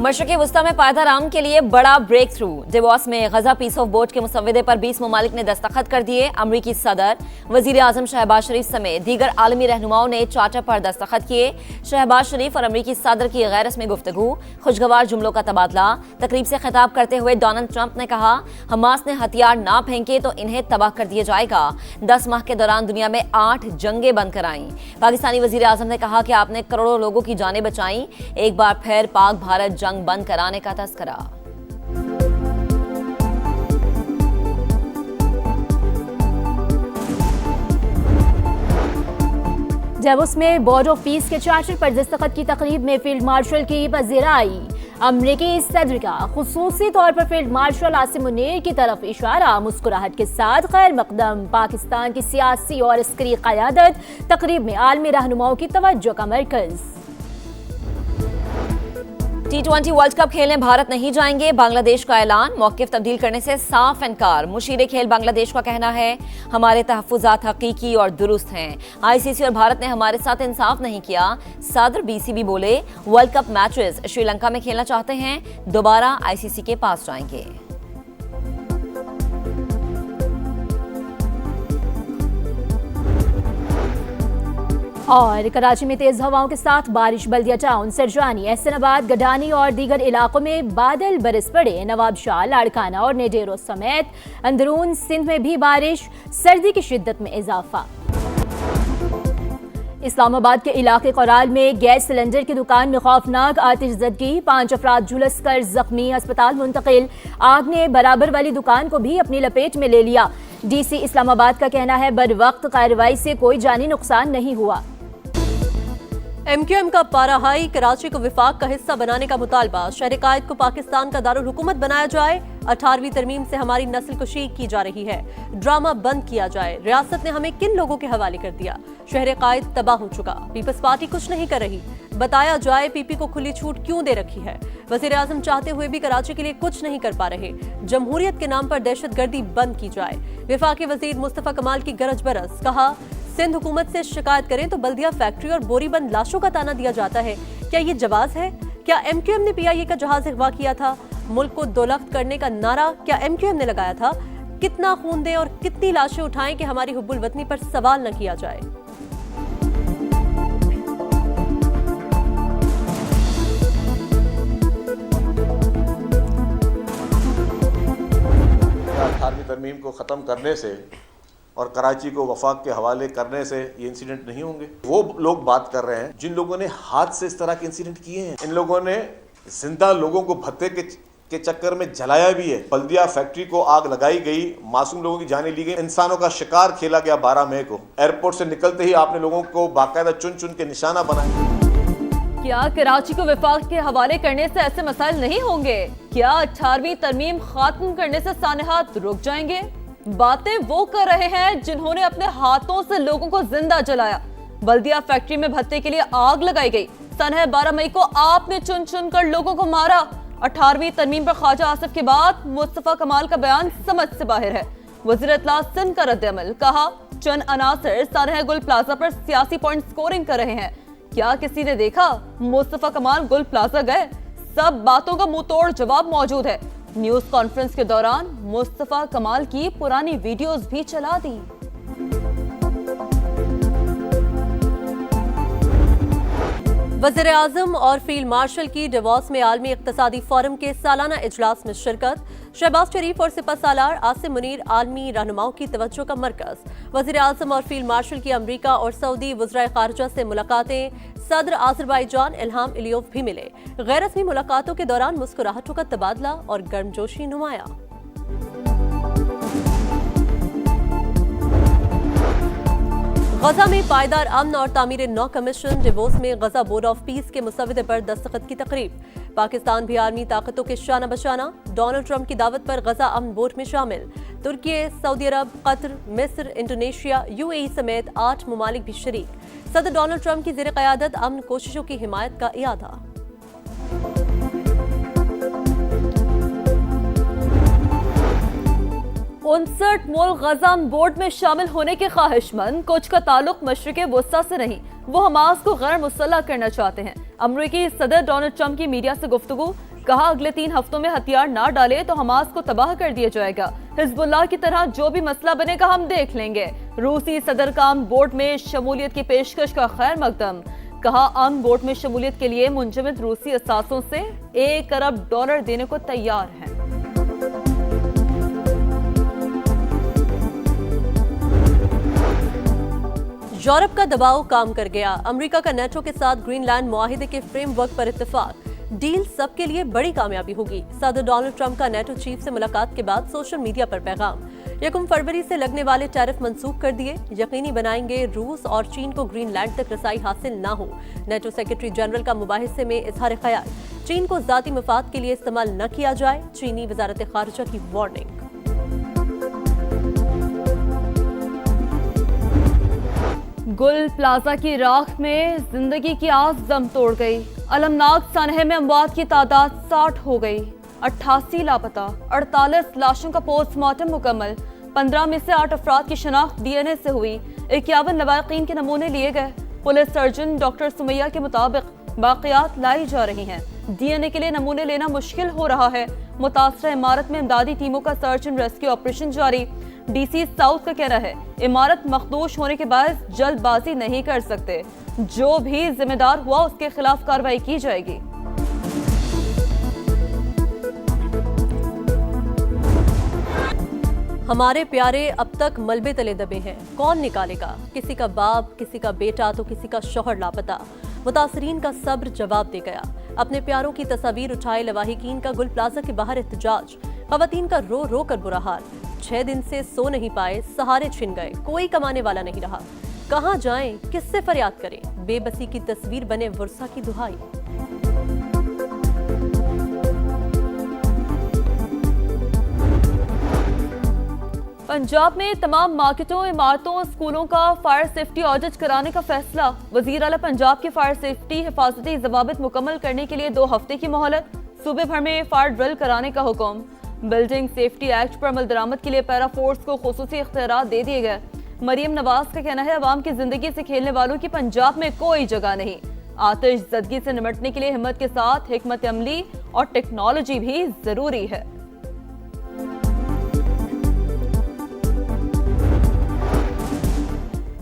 मशरक़ी वस्ता में पायदार अमन के लिए बड़ा ब्रेक थ्रू। डेवोस में गजा पीस ऑफ बोर्ड के मुसव्वदे पर 20 ममालिक ने दस्तखत कर दिए। अमरीकी सदर, वज़ीर आज़म शहबाज शरीफ समेत दीगर आलमी रहनुमाओं ने चार्टर पर दस्तखत किए। शहबाज शरीफ और अमरीकी सदर की गैर रस्मी गुफ्तगू, खुशगवार जुमलों का तबादला। तकरीब से खिताब करते हुए डोनाल्ड ट्रंप ने कहा, हमास ने हथियार ना फेंके तो इन्हें तबाह कर दिया जाएगा। 10 माह के दौरान दुनिया में 8 जंगें बंद कराईं। पाकिस्तानी वज़ीर आज़म ने कहा कि आपने करोड़ों लोगों की जानें बचाई। एक बार फिर पाक भारत जंग बंद कराने का तस्करा। डेवोस में बोर्ड ऑफ पीस के चार्टर पर दस्तखत की तकरीब में फील्ड मार्शल की पजीराई। अमरीकी सदर का खुसूसी तौर पर फील्ड मार्शल आसिम मुनीर की तरफ इशारा, मुस्कुराहट के साथ खैर मकदम। पाकिस्तान की सियासी और अस्करी क़यादत तकरीब में आलमी रहनुमाओं की तवज्जो का मरकज। T20 वर्ल्ड कप खेलने भारत नहीं जाएंगे, बांग्लादेश का ऐलान। मौक़िफ़ तब्दील करने से साफ इनकार। मुशीर खेल बांग्लादेश का कहना है, हमारे तहफ़्फ़ुज़ात हकीकी और दुरुस्त हैं। ICC और भारत ने हमारे साथ इंसाफ नहीं किया। सदर BCB बोले, वर्ल्ड कप मैचेस श्रीलंका में खेलना चाहते हैं, दोबारा ICC के पास जाएंगे। और कराची में तेज हवाओं के साथ बारिश। बल्दिया टाउन, सरजानी, एहसनाबाद, गडानी और दीगर इलाकों में बादल बरस पड़े। नवाबशाह, लाड़काना और नेडेरो समेत अंदरून सिंध में भी बारिश। सर्दी की शिद्दत में इजाफा। इस्लामाबाद के इलाके कोराल में गैस सिलेंडर की दुकान में खौफनाक आतिशज़दगी। 5 अफराद झुलस कर जख्मी, अस्पताल मुंतकिल। आग ने बराबर वाली दुकान को भी अपनी लपेट में ले लिया। DC इस्लामाबाद का कहना है, बर वक्त कार्रवाई से कोई जानी नुकसान नहीं हुआ। MQM का पारा हाई, कराची को विफाक का हिस्सा बनाने का मुतालबा। शहर कायद को पाकिस्तान का दारुल हुकूमत बनाया जाए। 18वीं तरमीम से हमारी नस्ल कुशी की जा रही है, ड्रामा बंद किया जाए। रियासत ने हमें किन लोगों के हवाले कर दिया? शहर कायद तबाह हो चुका, पीपल्स पार्टी कुछ नहीं कर रही। बताया जाए PP को खुली छूट क्यों दे रखी है? वज़ीर आज़म चाहते हुए भी कराची के लिए कुछ नहीं कर पा रहे। जमहूरियत के नाम पर दहशतगर्दी बंद की जाए। वफाकी वज़ीर मुस्तफ़ा कमाल की गरज बरस, कहा, सिंध हुकूमत से शिकायत करें तो बल्दिया फैक्ट्री और बोरीबंद लाशों का ताना दिया जाता है। क्या ये जवाज है? क्या MQM ने PIA का जहाज अगवा किया था? मुल्क को दोलख्त करने का नारा क्या MQM ने लगाया था? कितना खून दें और कितनी लाशें उठाएं कि हमारी हुब्बुल वतनी पर सवाल न किया जाए। तरमीम को ख़त्म करने से और कराची को वफाक के हवाले करने से ये इंसिडेंट नहीं होंगे। वो लोग बात कर रहे हैं जिन लोगों ने हाथ से इस तरह के इंसिडेंट किए हैं। इन लोगों ने जिंदा लोगों को भत्ते के चक्कर में जलाया भी है। बल्दिया फैक्ट्री को आग लगाई गई, मासूम लोगों की जानें ली गई, इंसानों का शिकार खेला गया। 12 मई को एयरपोर्ट से निकलते ही आपने लोगों को बाकायदा चुन चुन के निशाना बनाया। क्या कराची को विफाक के हवाले करने से ऐसे मसाइल नहीं होंगे? क्या 18वीं तरमीम खत्म करने से सानेहात रुक जाएंगे? बातें वो कर रहे हैं जिन्होंने अपने हाथों से लोगों को जिंदा जलाया। बल्दिया फैक्ट्री में भत्ते के लिए आग लगाई गई। सन 12 मई को आपने चुन चुन कर लोगों को मारा। 18वीं तरमीम पर ख्वाजा आसिफ के बाद मुस्तफा कमाल का बयान समझ से बाहर है। वज़ीर इत्तला सिंध का रद्द-ए-अमल, कहा, चंद अनासर सानहा गुल प्लाजा पर सियासी पॉइंट स्कोरिंग कर रहे हैं। क्या किसी ने देखा मुस्तफा कमाल गुल प्लाजा गए? सब बातों का मुंह तोड़ जवाब मौजूद है। न्यूज कॉन्फ्रेंस के दौरान मुस्तफा कमाल की पुरानी वीडियोस भी चला दी। वज़ीर आज़म और फील्ड मार्शल की डेवोस में आलमी इक़्तिसादी फोरम के सालाना इजलास में शिरकत। शहबाज शरीफ और सिपह सालार आसिम मुनीर आलमी रहनुमाओं की तवज्जो का मरकज। वज़ीर आज़म और फील्ड मार्शल की अमरीका और सऊदी वज़राए ख़ारिजा से मुलाकातें। सदर आज़रबाईजान इल्हाम अलीयोव भी मिले। गैर रस्मी मुलाकातों के दौरान मुस्कुराहटों का तबादला और गर्मजोशी नुमाया। गजा में पायदार अमन और तामीर नौ कमीशन। डेवोस में गजा बोर्ड ऑफ पीस के मुसव्वदे पर दस्तखत की तकरीब। पाकिस्तान भी आर्मी ताकतों के शाना बशाना। डोनाल्ड ट्रंप की दावत पर गजा अमन बोर्ड में शामिल। तुर्की, सऊदी अरब, कतर, मिस्र, इंडोनेशिया, UAE समेत 8 ममालिक भी शरीक। सदर डोनाल्ड ट्रंप की ज़ेर क़यादत अमन कोशिशों की हिमायत का इरादा। 59 मुल्क गजा बोर्ड में शामिल होने के ख्वाहिशमंद। कुछ का ताल्लुक मशरिक़ वस्ता से नहीं, वो हमास को गैर मुसल्लह करना चाहते हैं। अमरीकी सदर डोनाल्ड ट्रंप की मीडिया से गुफ्तगू, कहा अगले 3 हफ्तों में हथियार ना डाले तो हमास को तबाह कर दिया जाएगा। हिजबुल्लाह की तरह जो भी मसला बनेगा हम देख लेंगे। रूसी सदर का अमन बोर्ड में शमूलियत की पेशकश का खैर मकदम। कहा अमन बोर्ड में शमूलियत के लिए मुंजमद रूसी असासों से $1 अरब देने को तैयार हैं। यूरोप का दबाव काम कर गया। अमेरिका का नेटो के साथ ग्रीनलैंड मुआहिदे के फ्रेमवर्क पर इत्तेफाक। डील सबके लिए बड़ी कामयाबी होगी। सदर डोनाल्ड ट्रंप का नेटो चीफ से मुलाकात के बाद सोशल मीडिया पर पैगाम। 1 फरवरी से लगने वाले टैरिफ मंसूख कर दिए। यकीनी बनाएंगे रूस और चीन को ग्रीनलैंड तक रसाई हासिल ना हो। नेटो सेक्रेटरी जनरल का मुबाहिसे में इजहार ख्याल। चीन को जाती मफाद के लिए इस्तेमाल न किया जाए। चीनी वजारत खारिजा की वार्निंग। गुल प्लाजा की राख में जिंदगी की आस दम तोड़ गई। अलमनाक सानहे में अमवात की तादाद 60 हो गई। 88 लापता, 48 लाशों का पोस्टमार्टम मुकम्मल। 15 में से 8 अफराद की शनाख्त डीएनए से हुई। 51 लवाकिन के नमूने लिए गए। पुलिस सर्जन डॉक्टर सुमैया के मुताबिक बाकियात लाई जा रही हैं। डीएनए के लिए नमूने लेना मुश्किल हो रहा है। मुतासरा इमारत में इमदादी टीमों का सर्च एंड रेस्क्यू ऑपरेशन जारी। डीसी साउथ का कहना है इमारत मखदूश होने के बाद जल्दबाजी नहीं कर सकते। जो भी जिम्मेदार हुआ उसके खिलाफ कार्रवाई की जाएगी। हमारे प्यारे अब तक मलबे तले दबे हैं, कौन निकालेगा? किसी का बाप, किसी का बेटा तो किसी का शौहर लापता। मुतासरीन का सब्र जवाब दे गया। अपने प्यारों की तस्वीर उठाए लवाहिकीन का गुल प्लाजा के बाहर एहतजाज। खवातीन का रो रो कर बुरा हाल। 6 दिन से सो नहीं पाए, सहारे छिन गए, कोई कमाने वाला नहीं रहा। कहाँ जाएं, किससे फरियाद करें? बेबसी की तस्वीर बने वर्षा की दुहाई। पंजाब में तमाम मार्केटों, इमारतों, स्कूलों का फायर सेफ्टी ऑडिट कराने का फैसला। वजीर आला पंजाब की फायर सेफ्टी हिफाजती जवाबित मुकम्मल करने के लिए 2 हफ्ते की मोहलत। सूबे भर में फायर ड्रिल कराने का हुक्म। बिल्डिंग सेफ्टी एक्ट पर अमल दरामद के लिए पैरा फोर्स को खुसूसी इख्तियारात दे दिए गए। मरियम नवाज का कहना है अवाम की जिंदगी से खेलने वालों की पंजाब में कोई जगह नहीं। आतिश ज़दगी से निपटने के लिए हिम्मत के साथ हिकमत अमली और टेक्नोलॉजी भी जरूरी है।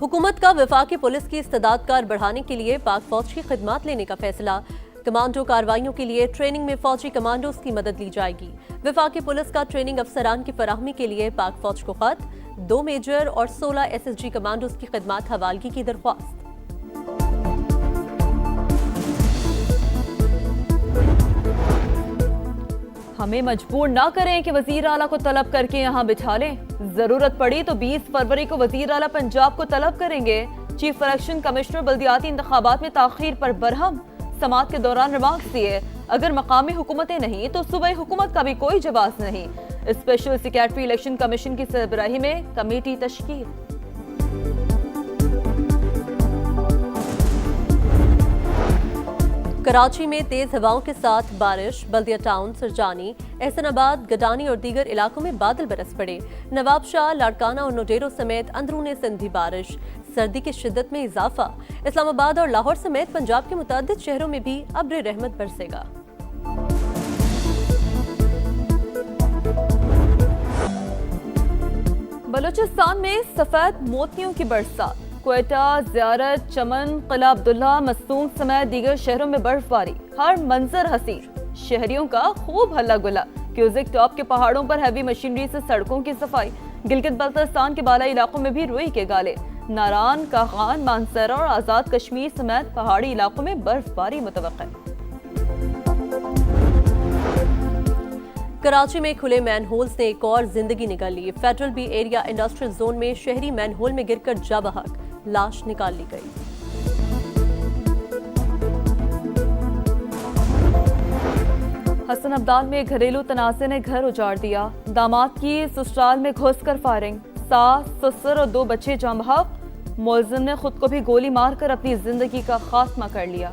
हुकूमत का वफाकी पुलिस की इस्तेदादकार बढ़ाने के लिए पाक फौज की खिदमात लेने का फैसला। कमांडो कार्रवाइयों के लिए ट्रेनिंग में फौजी कमांडोज की मदद ली जाएगी। वफाकी पुलिस का ट्रेनिंग अफसरान की फराहमी के लिए पाक फौज को खत। 2 मेजर और 16 SSG कमांडोज की खिदमात हवालगी की दरख्वास्त। हमें मजबूर ना करें कि वजीर आला को तलब करके यहाँ बिठा लें। जरूरत पड़ी तो 20 फरवरी को वजीर आला पंजाब को तलब करेंगे। चीफ इलेक्शन कमिश्नर बल्दियाती इंतखाबात में ताखीर पर बरहम। समात के दौरान रिमार्क्स दिए अगर मकामी हुकूमतें नहीं तो सूबाई हुकूमत का भी कोई जवाब नहीं। स्पेशल सेक्रेटरी इलेक्शन कमीशन की सरबराही में कमेटी तश्कील। कराची में तेज हवाओं के साथ बारिश। बल्दिया टाउन, सरजानी, एहसनाबाद, गडानी और दीगर इलाकों में बादल बरस पड़े। नवाबशाह, लाड़काना और नोडेरो समेत अंदरूनी सिंध बारिश। सर्दी की शिद्दत में इजाफा। इस्लामाबाद और लाहौर समेत पंजाब के मुतअद्दिद शहरों में भी अब्र रहमत बरसेगा। बलूचिस्तान में सफेद मोतियों की बरसात। क्वेटा, ज़ियारत, चमन, किला अब्दुल्ला, मस्तूम समेत दीगर शहरों में बर्फबारी। हर मंजर हसीन। शहरियों का खूब हल्ला गुल्ला। क्यूजिक टॉप के पहाड़ों पर हैवी मशीनरी से सड़कों की सफाई। गिलगित बल्तिस्तान के बाला इलाकों में भी रुई के गाले। नारान, कागान, मानसरा और आजाद कश्मीर समेत पहाड़ी इलाकों में बर्फबारी मुतवक्किल। कराची में खुले मैनहोल्स ने एक और जिंदगी निकाल ली। Federal B area industrial zone में शहरी मैनहोल में गिरकर जा बहक, लाश निकाल ली गई। हसन अब्दाल में घरेलू तनाज़े ने घर उजाड़ दिया। दामाद की ससुराल में घुसकर फायरिंग। सास, ससुर और 2 बच्चे जाँ बहक। मुलजिम ने खुद को भी गोली मारकर अपनी जिंदगी का खात्मा कर लिया।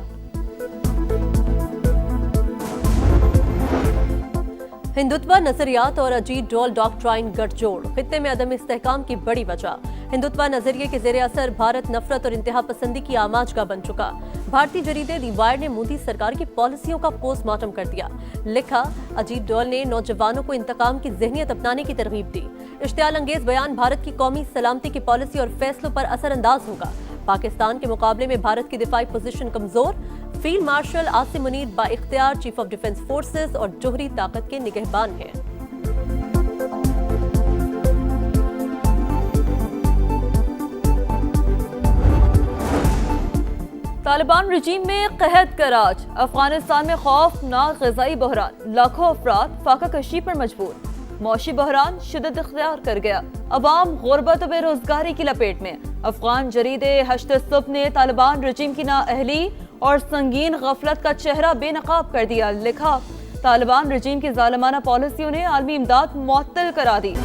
हिंदुत्व नजरियात और अजीत डोल डॉक्ट्राइन गठजोड़। खित्ते में अदम इस्तेहकाम की बड़ी वजह। हिंदुत्व नजरिए के जेर असर भारत नफरत और इंतहा पसंदी की आमाज का बन चुका। भारतीय जरीदे दी वायर ने मोदी सरकार की पॉलिसियों का पोस्टमार्टम कर दिया। लिखा, अजीत डोल ने नौजवानों को इंतकाम की ज़हनियत अपनाने की तरगीब दी। इश्तियाल अंगेज बयान भारत की कौमी सलामती की पॉलिसी और फैसलों पर असरअंदाज होगा। पाकिस्तान के मुकाबले में भारत की दिफाई पोजीशन कमजोर। फील्ड मार्शल आसिम मुनीर बाइख्तियार चीफ ऑफ डिफेंस फोर्सेस और जोहरी ताकत के निगहबान हैं। तालिबान रजीम में कहत का राज, अफगानिस्तान में खौफनाक ग़िज़ाई बहरान, लाखों अफराद फाका कशी पर मजबूर। मौशी बहरान शिद्दत इख्तियार कर गया, अवाम गुर्बत और बेरोजगारी की लपेट में। अफगान जरीदे हश्द सुब ने तालिबान रजीम की नाअहली और संगीन गफलत का चेहरा बेनकाब कर दिया। लिखा, तालिबान रजीम की जालिमाना पॉलिसियों ने आलमी इमदाद मुअत्तल करा दी।